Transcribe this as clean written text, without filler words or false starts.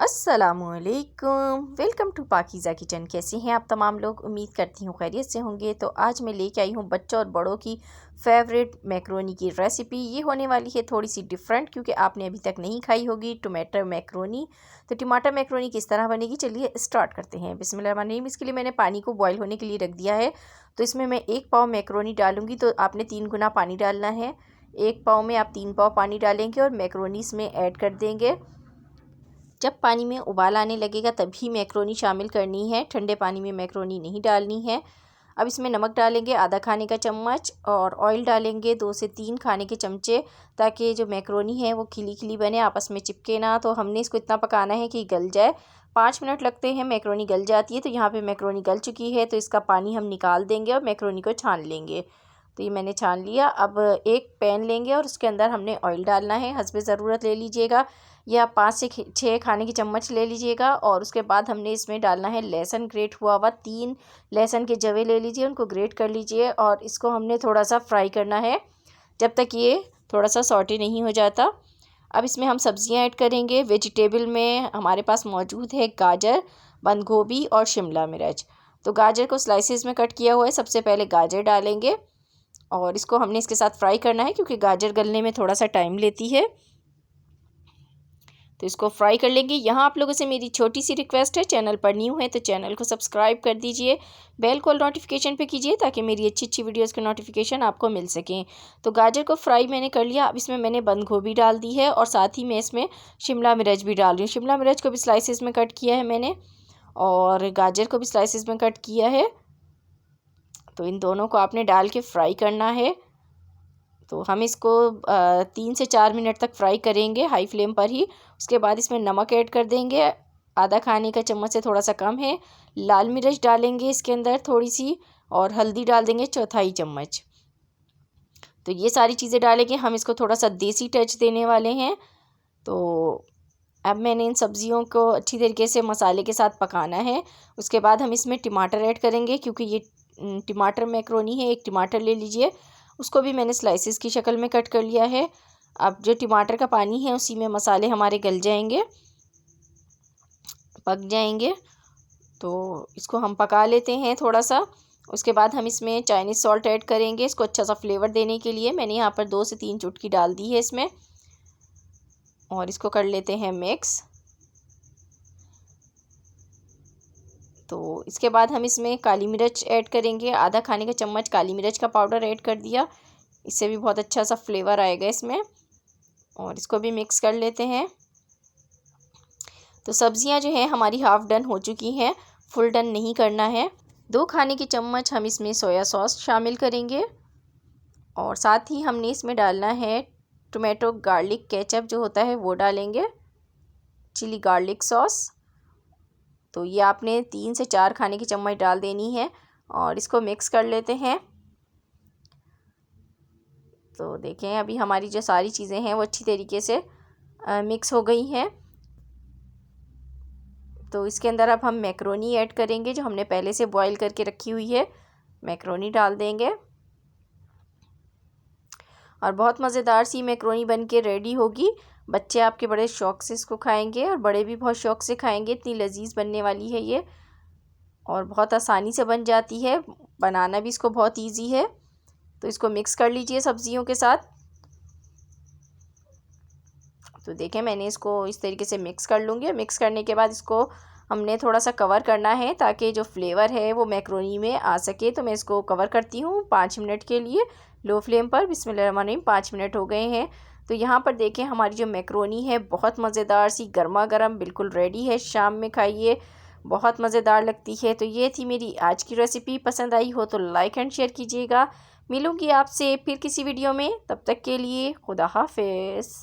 अस्सलामुअलैकुम, welcome to Pakeezah kitchen. कैसे हैं आप तमाम लोग? उम्मीद करती हूँ खैरियत से होंगे। तो आज मैं लेके आई हूँ बच्चों और बड़ों की फेवरेट मैक्रोनी की रेसिपी। ये होने वाली है थोड़ी सी डिफरेंट, क्योंकि आपने अभी तक नहीं खाई होगी टमाटर मैक्रोनी। तो टमाटर मैक्रोनी किस तरह बनेगी, चलिए स्टार्ट करते हैं। बिस्मिल्लाहिर्रहमानिर्रहीम। इसके लिए मैंने पानी को बॉयल होने के लिए रख दिया है। तो इसमें मैं 1 पाव मैक्रोनी डालूँगी, तो आपने 3 गुना पानी डालना है। 1 पाव में आप 3 पाव पानी डालेंगे और मैक्रोनी इसमें ऐड कर देंगे। जब पानी में उबाल आने लगेगा तभी मैक्रोनी शामिल करनी है, ठंडे पानी में मैक्रोनी नहीं डालनी है। अब इसमें नमक डालेंगे आधा खाने का चम्मच और ऑयल डालेंगे 2 से 3 खाने के चमचे, ताकि जो मैक्रोनी है वो खिली खिली बने, आपस में चिपके ना। तो हमने इसको इतना पकाना है कि गल जाए। 5 मिनट लगते हैं, मैक्रोनी गल जाती है। तो यहाँ पे मैक्रोनी गल चुकी है, तो इसका पानी हम निकाल देंगे और मैक्रोनी को छान लेंगे। तो ये मैंने छान लिया। अब एक पैन लेंगे और उसके अंदर हमने ऑयल डालना है, हस्बे ज़रूरत ले लीजिएगा, या 5 से 6 खाने के चम्मच ले लीजिएगा। और उसके बाद हमने इसमें डालना है लहसुन ग्रेट हुआ हुआ। 3 लहसुन के जवे ले लीजिए, उनको ग्रेट कर लीजिए और इसको हमने थोड़ा सा फ्राई करना है जब तक ये थोड़ा सा सॉटे नहीं हो जाता। अब इसमें हम सब्जियां ऐड करेंगे। वेजिटेबल में हमारे पास मौजूद है गाजर, बंद गोभी और शिमला मिर्च। तो गाजर को स्लाइसेस में कट किया हुआ है। सबसे पहले गाजर डालेंगे और इसको हमने इसके साथ फ्राई करना है, क्योंकि गाजर गलने में थोड़ा सा टाइम लेती है। तो इसको फ्राई कर लेंगे। यहाँ आप लोगों से मेरी छोटी सी रिक्वेस्ट है, चैनल पर न्यू है तो चैनल को सब्सक्राइब कर दीजिए, बेल को नोटिफिकेशन पे कीजिए, ताकि मेरी अच्छी अच्छी वीडियोस के नोटिफिकेशन आपको मिल सकें। तो गाजर को फ्राई मैंने कर लिया। अब इसमें मैंने बंद गोभी डाल दी है और साथ ही मैं इसमें शिमला मिर्च भी डाल रही हूँ। शिमला मिर्च को भी स्लाइसिस में कट किया है मैंने, और गाजर को भी स्लाइसिस में कट किया है। तो इन दोनों को आपने डाल के फ्राई करना है। तो हम इसको 3 से 4 मिनट तक फ्राई करेंगे हाई फ्लेम पर ही। उसके बाद इसमें नमक ऐड कर देंगे, आधा खाने का चम्मच से थोड़ा सा कम है। लाल मिर्च डालेंगे इसके अंदर थोड़ी सी, और हल्दी डाल देंगे 1/4 चम्मच। तो ये सारी चीज़ें डालेंगे। हम इसको थोड़ा सा देसी टच देने वाले हैं। तो अब मैंने इन सब्जियों को अच्छी तरीके से मसाले के साथ पकाना है। उसके बाद हम इसमें टमाटर ऐड करेंगे, क्योंकि ये टमाटर मैक्रोनी है। 1 टमाटर ले लीजिए, उसको भी मैंने स्लाइसिस की शक्ल में कट कर लिया है। अब जो टमाटर का पानी है उसी में मसाले हमारे गल जाएंगे, पक जाएंगे। तो इसको हम पका लेते हैं थोड़ा सा। उसके बाद हम इसमें चाइनीज़ सॉल्ट ऐड करेंगे, इसको अच्छा सा फ्लेवर देने के लिए। मैंने यहाँ पर 2 से 3 चुटकी डाल दी है इसमें, और इसको कर लेते हैं मिक्स। तो इसके बाद हम इसमें काली मिर्च ऐड करेंगे, आधा खाने का चम्मच काली मिर्च का पाउडर ऐड कर दिया। इससे भी बहुत अच्छा सा फ्लेवर आएगा इसमें, और इसको भी मिक्स कर लेते हैं। तो सब्जियां जो हैं हमारी हाफ़ डन हो चुकी हैं, फुल डन नहीं करना है। 2 खाने के चम्मच हम इसमें सोया सॉस शामिल करेंगे, और साथ ही हमने इसमें डालना है टोमेटो गार्लिक केचप जो होता है वो डालेंगे, चिली गार्लिक सॉस। तो ये आपने 3 से 4 खाने की चम्मच डाल देनी है, और इसको मिक्स कर लेते हैं। तो देखें अभी हमारी जो सारी चीज़ें हैं वो अच्छी तरीके से मिक्स हो गई हैं। तो इसके अंदर अब हम मैक्रोनी ऐड करेंगे, जो हमने पहले से बॉईल करके रखी हुई है। मैक्रोनी डाल देंगे, और बहुत मज़ेदार सी मैक्रोनी बन के रेडी होगी। बच्चे आपके बड़े शौक़ से इसको खाएंगे, और बड़े भी बहुत शौक़ से खाएंगे। इतनी लजीज बनने वाली है ये, और बहुत आसानी से बन जाती है। बनाना भी इसको बहुत इजी है। तो इसको मिक्स कर लीजिए सब्जियों के साथ। तो देखें मैंने इसको इस तरीके से मिक्स कर लूँगी, और मिक्स करने के बाद इसको हमने थोड़ा सा कवर करना है, ताकि जो फ्लेवर है वो मैक्रोनी में आ सके। तो मैं इसको कवर करती हूँ 5 मिनट के लिए, लो फ्लेम पर। बिस्मिल्लाहिर्रहमानिर्रहीम। 5 मिनट हो गए हैं। तो यहाँ पर देखें हमारी जो मैक्रोनी है बहुत मज़ेदार सी गर्मा गर्म बिल्कुल रेडी है। शाम में खाइए, बहुत मज़ेदार लगती है। तो ये थी मेरी आज की रेसिपी। पसंद आई हो तो लाइक एंड शेयर कीजिएगा। मिलूँगी आपसे फिर किसी वीडियो में, तब तक के लिए खुदा हाफिज़।